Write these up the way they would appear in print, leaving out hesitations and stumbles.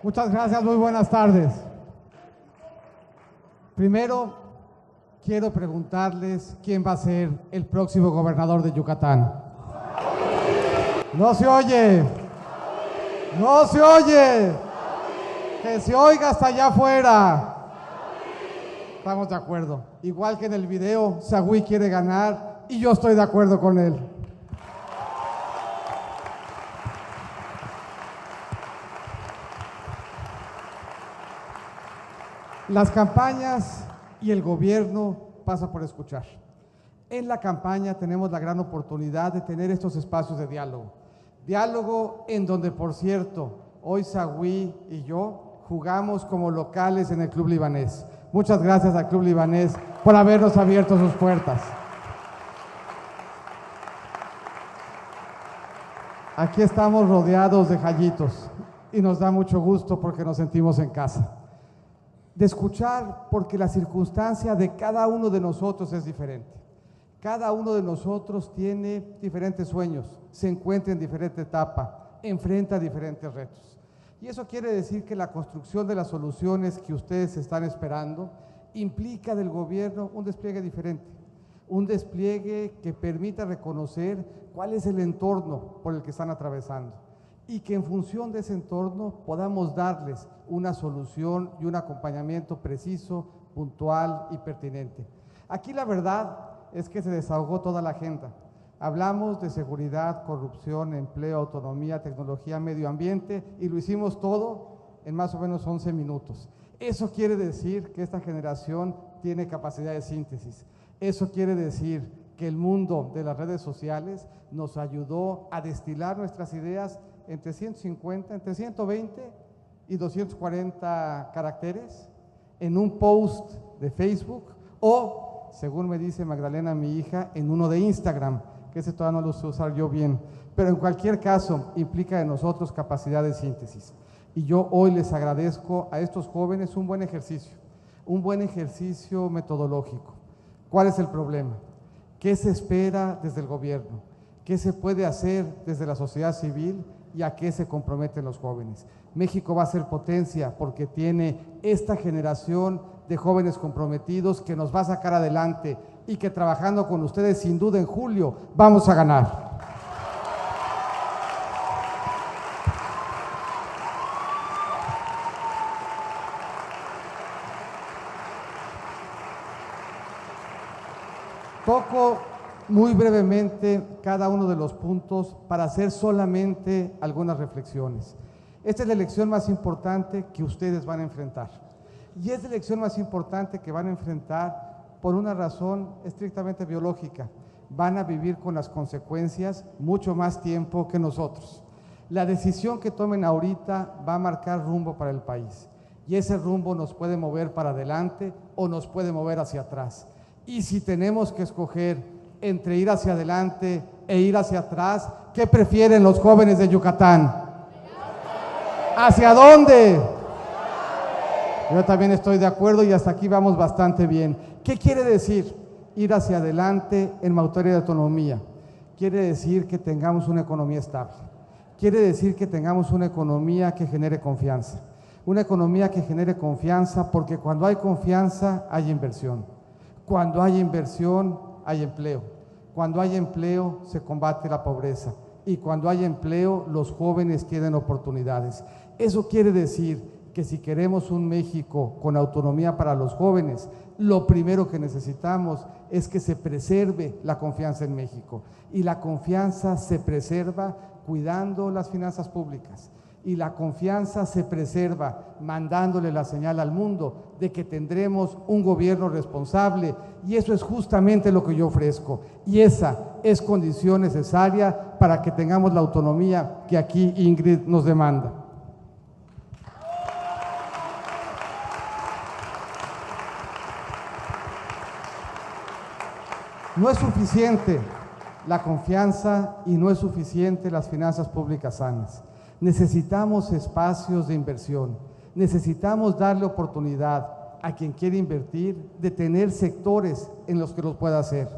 Muchas gracias, muy buenas tardes. Primero, quiero preguntarles quién va a ser el próximo gobernador de Yucatán. ¡No se oye! ¡No se oye! ¡Que se oiga hasta allá afuera! Estamos de acuerdo. Igual que en el video, Sagüí quiere ganar y yo estoy de acuerdo con él. Las campañas y el gobierno pasa por escuchar. En la campaña tenemos la gran oportunidad de tener estos espacios de diálogo. Diálogo en donde, por cierto, hoy Sagüí y yo jugamos como locales en el Club Libanés. Muchas gracias al Club Libanés por habernos abierto sus puertas. Aquí estamos rodeados de jayitos y nos da mucho gusto porque nos sentimos en casa. De escuchar porque la circunstancia de cada uno de nosotros es diferente. Cada uno de nosotros tiene diferentes sueños, se encuentra en diferente etapa, enfrenta diferentes retos. Y eso quiere decir que la construcción de las soluciones que ustedes están esperando implica del gobierno un despliegue diferente, un despliegue que permita reconocer cuál es el entorno por el que están atravesando y que en función de ese entorno podamos darles una solución y un acompañamiento preciso, puntual y pertinente. Aquí la verdad es que se desahogó toda la agenda. Hablamos de seguridad, corrupción, empleo, autonomía, tecnología, medio ambiente y lo hicimos todo en más o menos 11 minutos. Eso quiere decir que esta generación tiene capacidad de síntesis. Eso quiere decir que el mundo de las redes sociales nos ayudó a destilar nuestras ideas entre 150, entre 120 y 240 caracteres en un post de Facebook o, según me dice Magdalena, mi hija, en uno de Instagram, que ese todavía no lo sé usar yo bien, pero en cualquier caso implica de nosotros capacidad de síntesis. Y yo hoy les agradezco a estos jóvenes un buen ejercicio metodológico. ¿Cuál es el problema? ¿Qué se espera desde el gobierno? ¿Qué se puede hacer desde la sociedad civil? ¿Y a qué se comprometen los jóvenes? México va a ser potencia porque tiene esta generación de jóvenes comprometidos que nos va a sacar adelante y que trabajando con ustedes sin duda en julio vamos a ganar. Toco muy brevemente cada uno de los puntos para hacer solamente algunas reflexiones. Esta es la elección más importante que ustedes van a enfrentar. Y es la elección más importante que van a enfrentar por una razón estrictamente biológica. Van a vivir con las consecuencias mucho más tiempo que nosotros. La decisión que tomen ahorita va a marcar rumbo para el país. Y ese rumbo nos puede mover para adelante o nos puede mover hacia atrás. Y si tenemos que escoger entre ir hacia adelante e ir hacia atrás, ¿qué prefieren los jóvenes de Yucatán? ¿Hacia dónde? Yo también estoy de acuerdo y hasta aquí vamos bastante bien. ¿Qué quiere decir ir hacia adelante en materia de autonomía? Quiere decir que tengamos una economía estable. Quiere decir que tengamos una economía que genere confianza. Una economía que genere confianza porque cuando hay confianza hay inversión. Cuando hay inversión hay empleo. Cuando hay empleo se combate la pobreza. Y cuando hay empleo los jóvenes tienen oportunidades. Eso quiere decir que si queremos un México con autonomía para los jóvenes, lo primero que necesitamos es que se preserve la confianza en México. Y la confianza se preserva cuidando las finanzas públicas. Y la confianza se preserva mandándole la señal al mundo de que tendremos un gobierno responsable y eso es justamente lo que yo ofrezco. Y esa es condición necesaria para que tengamos la autonomía que aquí Ingrid nos demanda. No es suficiente la confianza y no es suficiente las finanzas públicas sanas. Necesitamos espacios de inversión, necesitamos darle oportunidad a quien quiere invertir de tener sectores en los que lo pueda hacer.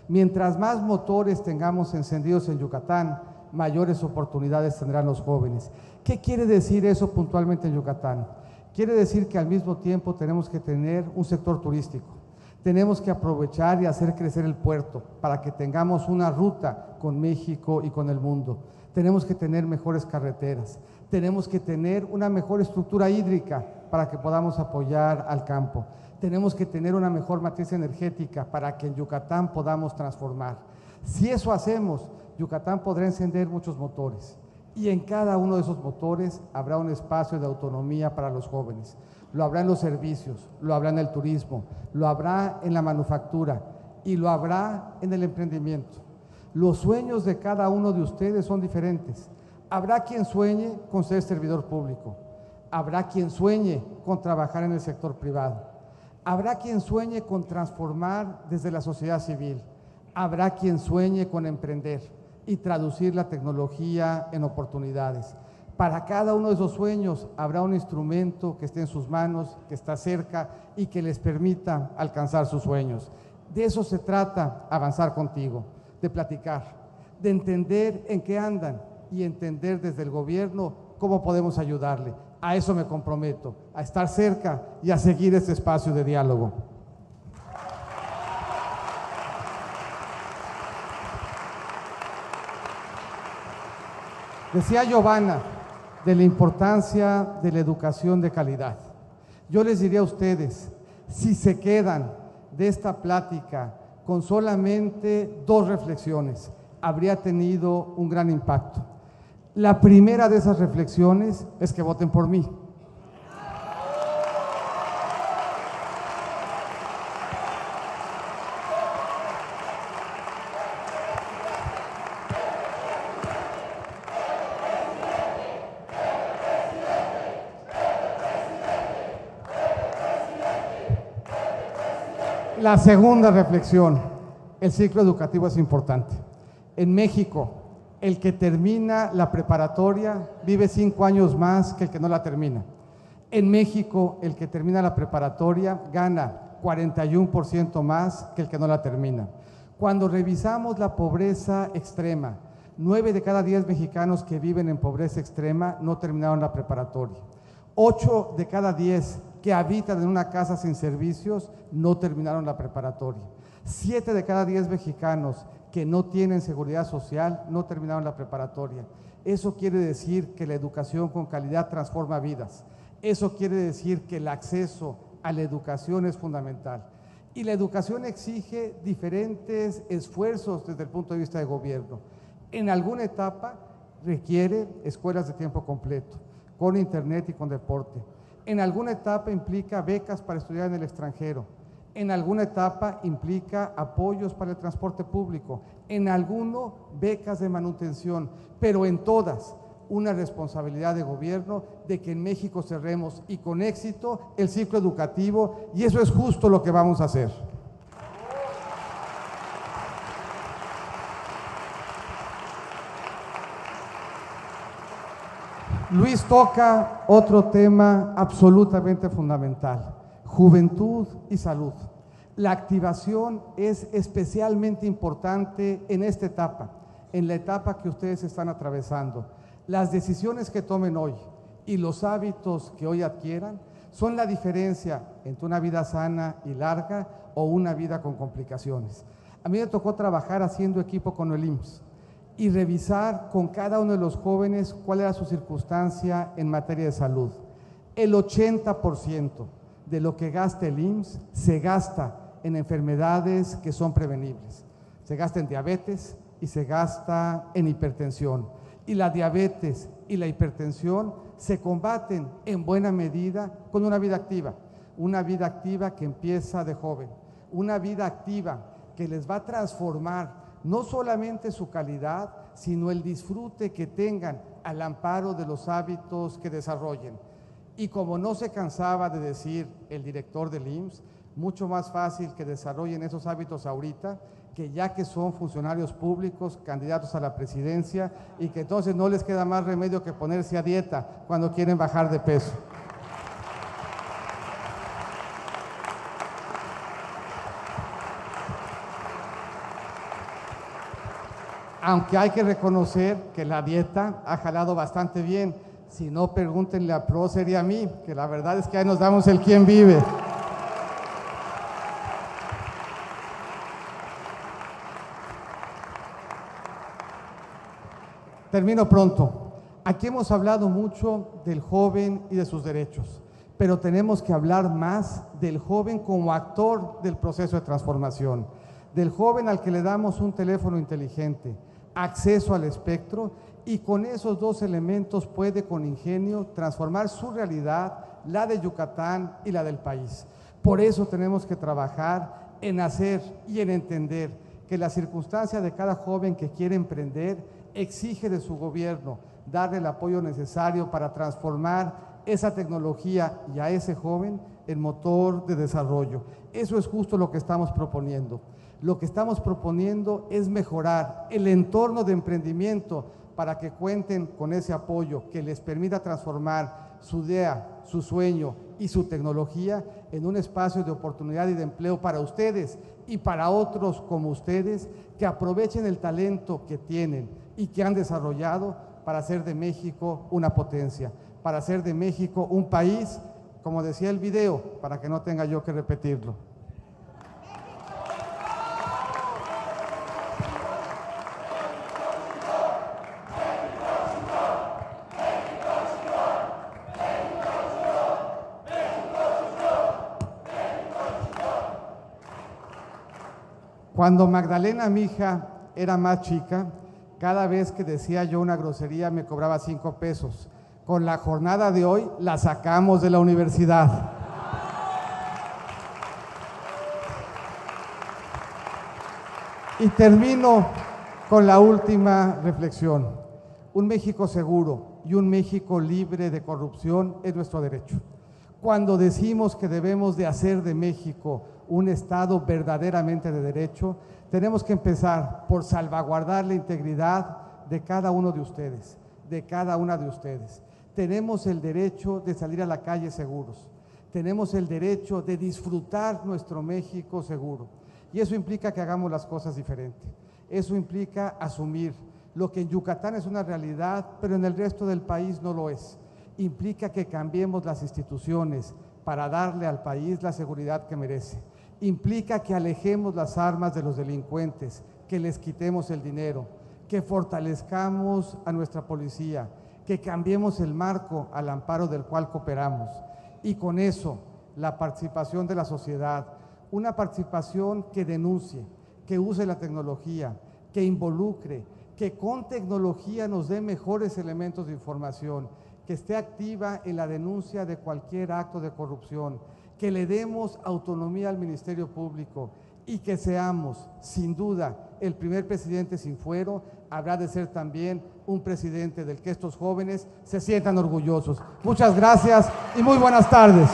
Mientras más motores tengamos encendidos en Yucatán, mayores oportunidades tendrán los jóvenes. ¿Qué quiere decir eso puntualmente en Yucatán? Quiere decir que al mismo tiempo tenemos que tener un sector turístico. Tenemos que aprovechar y hacer crecer el puerto para que tengamos una ruta con México y con el mundo. Tenemos que tener mejores carreteras. Tenemos que tener una mejor estructura hídrica para que podamos apoyar al campo. Tenemos que tener una mejor matriz energética para que en Yucatán podamos transformar. Si eso hacemos, Yucatán podrá encender muchos motores y en cada uno de esos motores habrá un espacio de autonomía para los jóvenes. Lo habrá en los servicios, lo habrá en el turismo, lo habrá en la manufactura y lo habrá en el emprendimiento. Los sueños de cada uno de ustedes son diferentes. Habrá quien sueñe con ser servidor público, habrá quien sueñe con trabajar en el sector privado, habrá quien sueñe con transformar desde la sociedad civil, habrá quien sueñe con emprender y traducir la tecnología en oportunidades. Para cada uno de esos sueños habrá un instrumento que esté en sus manos, que está cerca y que les permita alcanzar sus sueños. De eso se trata avanzar contigo, de platicar, de entender en qué andan y entender desde el gobierno cómo podemos ayudarle. A eso me comprometo, a estar cerca y a seguir este espacio de diálogo. Decía Giovanna de la importancia de la educación de calidad. Yo les diría a ustedes, si se quedan de esta plática con solamente 2 reflexiones, habría tenido un gran impacto. La primera de esas reflexiones es que voten por mí. La segunda reflexión, el ciclo educativo es importante. En México, el que termina la preparatoria vive 5 años más que el que no la termina. En México, el que termina la preparatoria gana 41% más que el que no la termina. Cuando revisamos la pobreza extrema, 9 de cada 10 mexicanos que viven en pobreza extrema no terminaron la preparatoria. 8 de cada 10 que habitan en una casa sin servicios no terminaron la preparatoria. 7 de cada 10 mexicanos que no tienen seguridad social no terminaron la preparatoria. Eso quiere decir que la educación con calidad transforma vidas. Eso quiere decir que el acceso a la educación es fundamental. Y la educación exige diferentes esfuerzos desde el punto de vista de gobierno. En alguna etapa requiere escuelas de tiempo completo, con internet y con deporte. En alguna etapa implica becas para estudiar en el extranjero. En alguna etapa implica apoyos para el transporte público. En alguno, becas de manutención. Pero en todas, una responsabilidad de gobierno de que en México cerremos y con éxito el ciclo educativo, y eso es justo lo que vamos a hacer. Luis toca otro tema absolutamente fundamental, juventud y salud. La activación es especialmente importante en esta etapa, en la etapa que ustedes están atravesando. Las decisiones que tomen hoy y los hábitos que hoy adquieran son la diferencia entre una vida sana y larga o una vida con complicaciones. A mí me tocó trabajar haciendo equipo con el IMSS y revisar con cada uno de los jóvenes cuál era su circunstancia en materia de salud. El 80% de lo que gasta el IMSS se gasta en enfermedades que son prevenibles. Se gasta en diabetes y se gasta en hipertensión. Y la diabetes y la hipertensión se combaten en buena medida con una vida activa que empieza de joven, una vida activa que les va a transformar no solamente su calidad, sino el disfrute que tengan al amparo de los hábitos que desarrollen. Y como no se cansaba de decir el director del IMSS, mucho más fácil que desarrollen esos hábitos ahorita, que ya que son funcionarios públicos, candidatos a la presidencia, y que entonces no les queda más remedio que ponerse a dieta cuando quieren bajar de peso. aunque hay que reconocer que la dieta ha jalado bastante bien. Si no, pregúntenle a Prócer y a mí, que la verdad es que ahí nos damos el quién vive. Termino pronto. Aquí hemos hablado mucho del joven y de sus derechos, pero tenemos que hablar más del joven como actor del proceso de transformación, del joven al que le damos un teléfono inteligente, acceso al espectro, y con esos dos elementos puede con ingenio transformar su realidad, la de Yucatán y la del país. Por eso tenemos que trabajar en hacer y en entender que la circunstancia de cada joven que quiere emprender exige de su gobierno darle el apoyo necesario para transformar esa tecnología y a ese joven en motor de desarrollo. Eso es justo lo que estamos proponiendo. Lo que estamos proponiendo es mejorar el entorno de emprendimiento para que cuenten con ese apoyo que les permita transformar su idea, su sueño y su tecnología en un espacio de oportunidad y de empleo para ustedes y para otros como ustedes, que aprovechen el talento que tienen y que han desarrollado para hacer de México una potencia, para hacer de México un país, como decía el video, para que no tenga yo que repetirlo. Cuando Magdalena, mi hija, era más chica, cada vez que decía yo una grosería me cobraba 5 pesos. Con la jornada de hoy la sacamos de la universidad. Y termino con la última reflexión. Un México seguro y un México libre de corrupción es nuestro derecho. Cuando decimos que debemos de hacer de México un Estado verdaderamente de derecho, tenemos que empezar por salvaguardar la integridad de cada uno de ustedes, de cada una de ustedes. Tenemos el derecho de salir a la calle seguros, tenemos el derecho de disfrutar nuestro México seguro, y eso implica que hagamos las cosas diferentes. Eso implica asumir lo que en Yucatán es una realidad, pero en el resto del país no lo es. Implica que cambiemos las instituciones para darle al país la seguridad que merece. Implica que alejemos las armas de los delincuentes, que les quitemos el dinero, que fortalezcamos a nuestra policía, que cambiemos el marco al amparo del cual cooperamos. Y con eso, la participación de la sociedad, una participación que denuncie, que use la tecnología, que involucre, que con tecnología nos dé mejores elementos de información, que esté activa en la denuncia de cualquier acto de corrupción, que le demos autonomía al Ministerio Público y que seamos, sin duda, el primer presidente sin fuero. Habrá de ser también un presidente del que estos jóvenes se sientan orgullosos. Muchas gracias y muy buenas tardes.